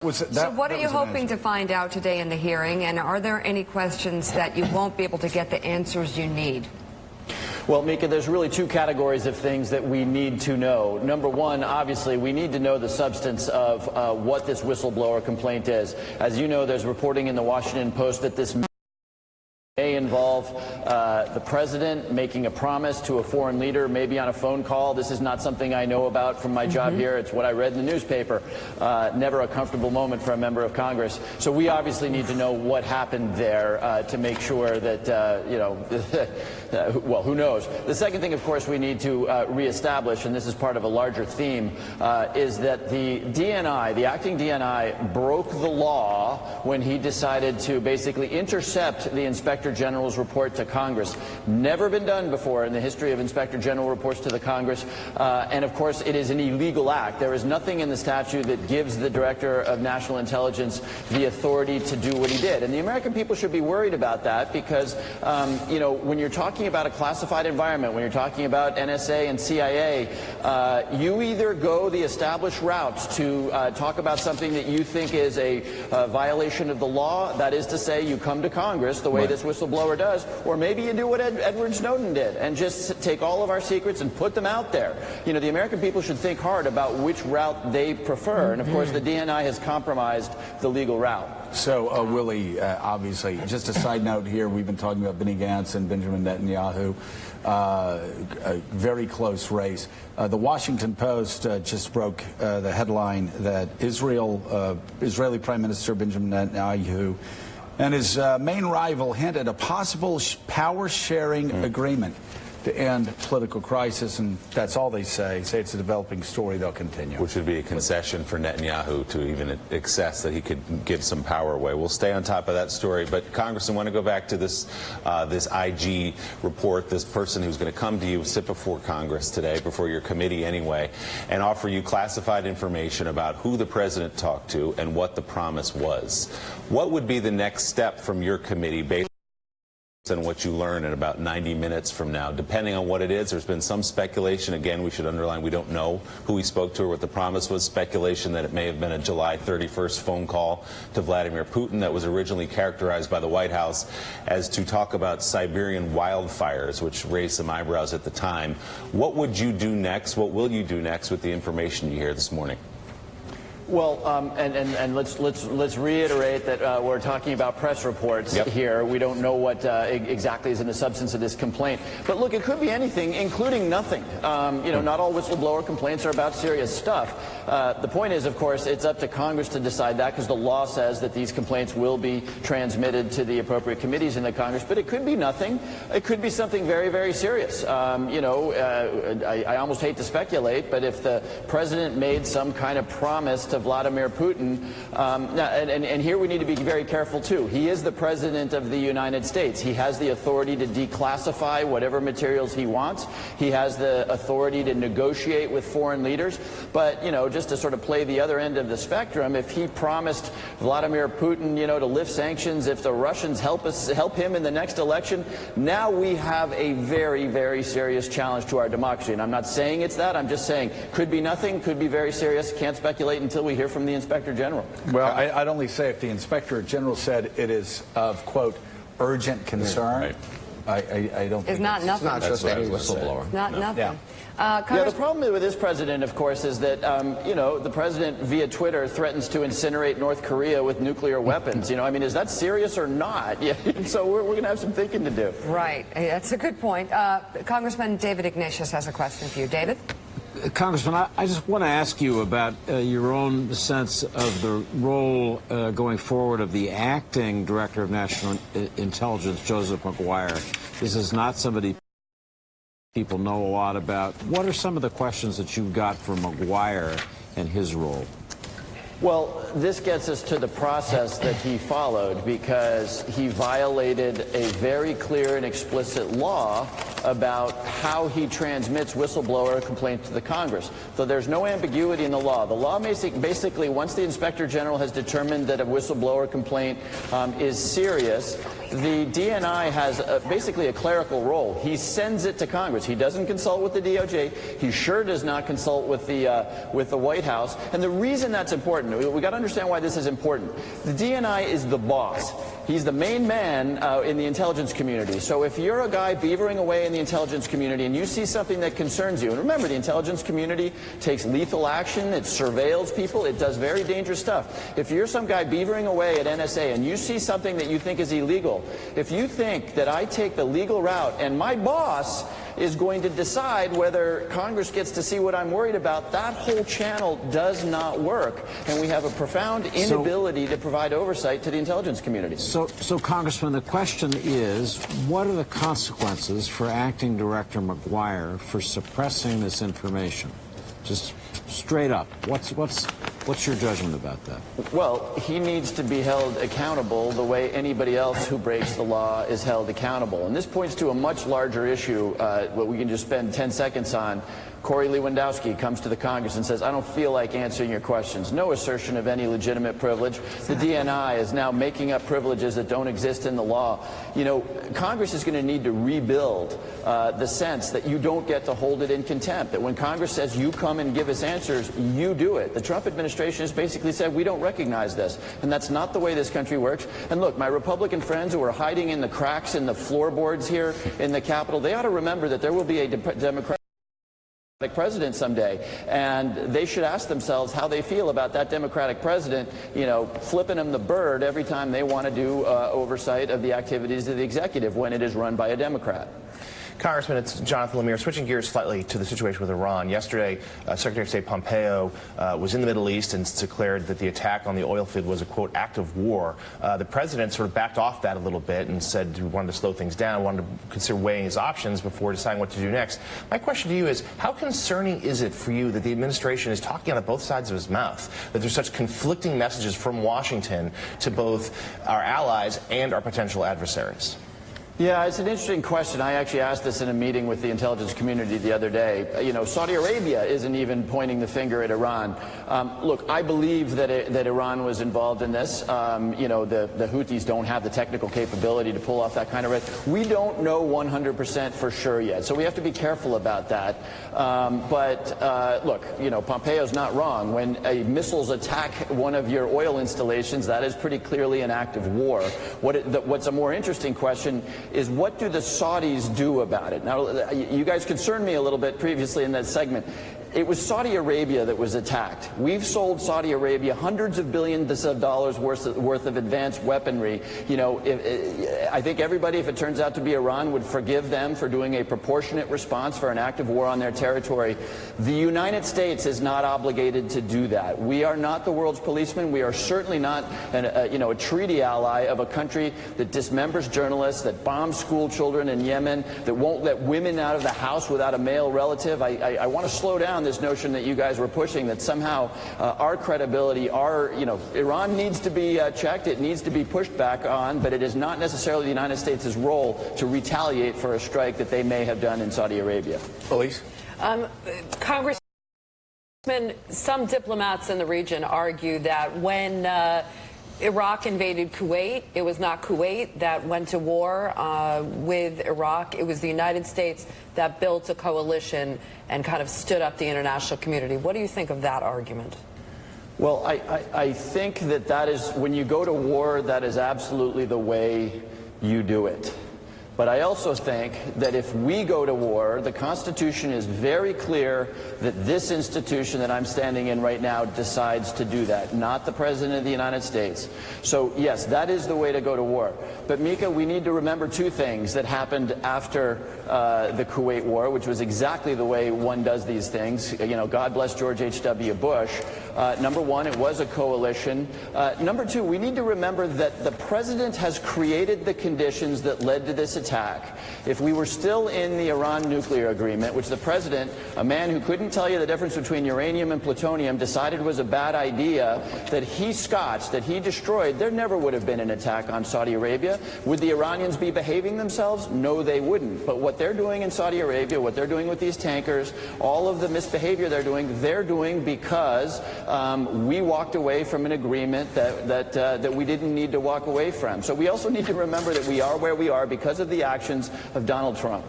So what are you hoping to find out today in the hearing, and are there any questions that you won't be able to get the answers you need? Well, Mika, there's really two categories of things that we need to know. Number one, obviously, we need to know the substance of what this whistleblower complaint is. As you know, there's reporting in the Washington Post that this may involve the president making a promise to a foreign leader, maybe on a phone call. This is not something I know about from my job here. It's what I read in the newspaper. Never a comfortable moment for a member of Congress. So we obviously need to know what happened there to make sure that, well, who knows? The second thing, of course, we need to reestablish, and this is part of a larger theme, is that the DNI, the acting DNI, broke the law when he decided to basically intercept the Inspector General's report to Congress. Never been done before in the history of Inspector General reports to the Congress. And of course, it is an illegal act. There is nothing in the statute that gives the Director of National Intelligence the authority to do what he did. And the American people should be worried about that because, when you're talking about a classified environment, when you're talking about NSA and CIA, you either go the established routes to talk about something that you think is a violation of the law, that is to say, you come to Congress the way this whistleblower does, or maybe you do what Edward Snowden did and just take all of our secrets and put them out there. You know, the American people should think hard about which route they prefer, and of course the DNI has compromised the legal route. So, Willie, obviously, just a side note here, we've been talking about Benny Gantz and Benjamin Netanyahu, a very close race. The Washington Post just broke the headline that Israeli Prime Minister Benjamin Netanyahu and his main rival hinted a possible power-sharing agreement to end political crisis, and that's all they say. Say it's a developing story, they'll continue. Which would be a concession for Netanyahu to even access that he could give some power away. We'll stay on top of that story, but Congressman, I want to go back to this this IG report, this person who's going to come to you, sit before Congress today, before your committee anyway, and offer you classified information about who the president talked to and what the promise was. What would be the next step from your committee based and what you learn in about 90 minutes from now, depending on what it is? There's been some speculation. Again, we should underline we don't know who he spoke to or what the promise was. Speculation that it may have been a July 31st phone call to Vladimir Putin that was originally characterized by the White House as to talk about Siberian wildfires, which raised some eyebrows at the time. What would you do next? What will you do next with the information you hear this morning? Well, and let's reiterate that we're talking about press reports here. We don't know what exactly is in the substance of this complaint. But look, it could be anything, including nothing. Not all whistleblower complaints are about serious stuff. The point is, of course, it's up to Congress to decide that because the law says that these complaints will be transmitted to the appropriate committees in the Congress. But it could be nothing. It could be something very, very serious. I almost hate to speculate, but if the president made some kind of promise to Vladimir Putin, and here we need to be very careful too. He is the president of the United States. He has the authority to declassify whatever materials he wants. He has the authority to negotiate with foreign leaders. But, just to sort of play the other end of the spectrum, if he promised Vladimir Putin, to lift sanctions if the Russians help him in the next election, now we have a very, very serious challenge to our democracy. And I'm not saying it's that. I'm just saying could be nothing, could be very serious. Can't speculate until we hear from the Inspector General. Well, I'd only say if the Inspector General said it is of, quote, urgent concern, I don't think it's not nothing. It's not just any whistleblower. It's not nothing. The problem with this president, of course, is that, the president via Twitter threatens to incinerate North Korea with nuclear weapons. Is that serious or not? Yeah, so we're going to have some thinking to do. Right. That's a good point. Congressman David Ignatius has a question for you. David? Congressman, I just want to ask you about your own sense of the role going forward of the acting Director of National Intelligence, Joseph McGuire. This is not somebody people know a lot about. What are some of the questions that you've got for McGuire and his role? Well, this gets us to the process that he followed because he violated a very clear and explicit law about how he transmits whistleblower complaints to the Congress. So there's no ambiguity in the law. The law basically, once the Inspector General has determined that a whistleblower complaint is serious, the DNI has basically a clerical role. He sends it to Congress. He doesn't consult with the DOJ. He sure does not consult with the White House. And the reason that's important, we got to understand why this is important. The DNI is the boss. He's the main man in the intelligence community. So if you're a guy beavering away in the intelligence community and you see something that concerns you, and remember, the intelligence community takes lethal action, it surveils people, it does very dangerous stuff. If you're some guy beavering away at NSA and you see something that you think is illegal, if you think that I take the legal route and my boss is going to decide whether Congress gets to see what I'm worried about, that whole channel does not work. And we have a profound inability to provide oversight to the intelligence community. So Congressman, the question is, what are the consequences for Acting Director McGuire for suppressing this information? Just straight up, what's your judgment about that? Well, he needs to be held accountable the way anybody else who breaks the law is held accountable. And this points to a much larger issue, what we can just spend 10 seconds on. Corey Lewandowski comes to the Congress and says, I don't feel like answering your questions. No assertion of any legitimate privilege. The DNI is now making up privileges that don't exist in the law. You know, Congress is going to need to rebuild the sense that you don't get to hold it in contempt, that when Congress says you come and give us answers, you do it. The Trump administration has basically said we don't recognize this, and that's not the way this country works. And look, my Republican friends who are hiding in the cracks in the floorboards here in the Capitol, they ought to remember that there will be a Democratic president someday, and they should ask themselves how they feel about that Democratic president, you know, flipping them the bird every time they want to do oversight of the activities of the executive when it is run by a Democrat. Congressman, it's Jonathan Lemire. Switching gears slightly to the situation with Iran. Yesterday, Secretary of State Pompeo was in the Middle East and declared that the attack on the oil field was a, quote, act of war. The president sort of backed off that a little bit and said he wanted to slow things down, wanted to consider weighing his options before deciding what to do next. My question to you is, how concerning is it for you that the administration is talking out of both sides of his mouth, that there's such conflicting messages from Washington to both our allies and our potential adversaries? Yeah, it's an interesting question. I actually asked this in a meeting with the intelligence community the other day. You know, Saudi Arabia isn't even pointing the finger at Iran. Look, I believe that Iran was involved in this. You know, the Houthis don't have the technical capability to pull off that kind of risk. We don't know 100% for sure yet, so we have to be careful about that. Look, you know, Pompeo's not wrong. When missiles attack one of your oil installations, that is pretty clearly an act of war. What's a more interesting question is, what do the Saudis do about it? Now, you guys concerned me a little bit previously in that segment. It was Saudi Arabia that was attacked. We've sold Saudi Arabia hundreds of billions of dollars worth of advanced weaponry. You know, I think everybody, if it turns out to be Iran, would forgive them for doing a proportionate response for an act of war on their territory. The United States is not obligated to do that. We are not the world's policeman. We are certainly not a treaty ally of a country that dismembers journalists, that bombs school children in Yemen, that won't let women out of the house without a male relative. I want to slow down this notion that you guys were pushing, that somehow our credibility, Iran needs to be checked, it needs to be pushed back on, but it is not necessarily the United States' role to retaliate for a strike that they may have done in Saudi Arabia. Elise? Congressman, some diplomats in the region argue that when Iraq invaded Kuwait, it was not Kuwait that went to war with Iraq. It was the United States that built a coalition and kind of stood up the international community. What do you think of that argument? Well, I think that is, when you go to war, that is absolutely the way you do it. But I also think that if we go to war, the Constitution is very clear that this institution that I'm standing in right now decides to do that, not the President of the United States. So, yes, that is the way to go to war. But, Mika, we need to remember two things that happened after the Kuwait War, which was exactly the way one does these things. You know, God bless George H.W. Bush. Number one, it was a coalition. Number two, we need to remember that the President has created the conditions that led to this attack. attack. If we were still in the Iran nuclear agreement, which the president, a man who couldn't tell you the difference between uranium and plutonium, decided was a bad idea, that he scotched, that he destroyed, there never would have been an attack on Saudi Arabia. Would the Iranians be behaving themselves? No, they wouldn't. But what they're doing in Saudi Arabia, what they're doing with these tankers, all of the misbehavior they're doing because we walked away from an agreement that we didn't need to walk away from. So we also need to remember that we are where we are because of the actions of Donald Trump.